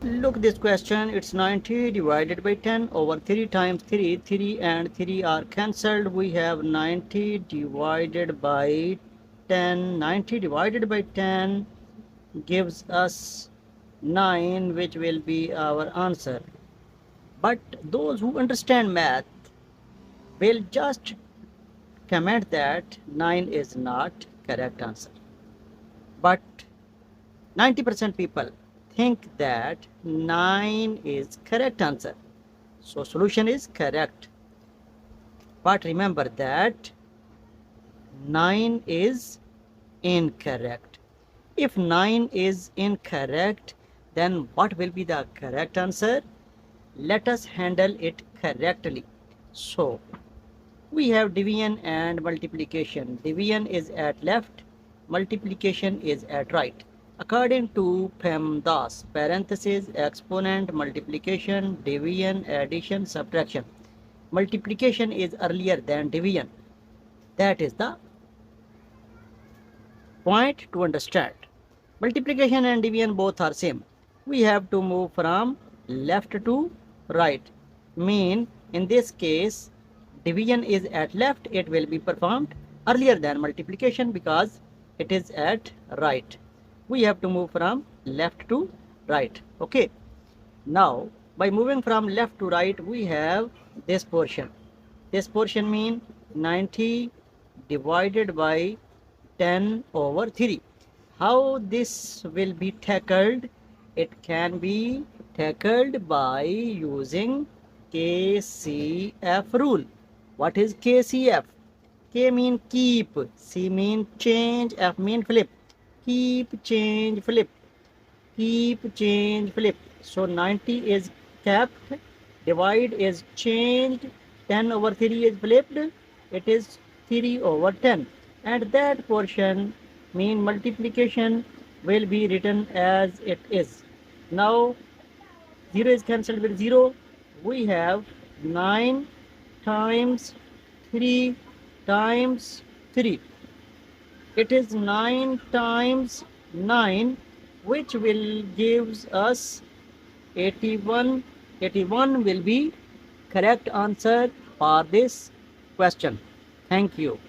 Look this question, it's 90 divided by 10 over 3 times 3. 3 and 3 are cancelled. We have 90 divided by 10. 90 divided by 10 gives us 9, which will be our answer. But those who understand math will just comment that 9 is not correct answer. But 90% people think that 9 is correct answer. So solution is correct. But remember that 9 is incorrect. If 9 is incorrect, then what will be the correct answer? Let us handle it correctly. So we have division and multiplication. Division is at left, multiplication is at right. According to PEMDAS, parenthesis, exponent, multiplication, division, addition, subtraction. Multiplication is earlier than division. That is the point to understand. Multiplication and division both are same. We have to move from left to right. Mean in this case division is at left, it will be performed earlier than multiplication because it is at right. We have to move from left to right. Okay. Now by moving from left to right, we have this portion. This portion mean 90 divided by 10 over 3. How this will be tackled? It can be tackled by using KCF rule. What is KCF? K mean keep, C mean change, F mean flip. Keep, change, flip. Keep, change, flip. So 90 is kept, divide is changed, 10 over 3 is flipped, it is 3 over 10. And that portion mean multiplication will be written as it is. Now 0 is cancelled with 0. We have 9 times 3 times 3. It is 9 times 9, which will gives us 81. 81 will be correct answer for this question. Thank you.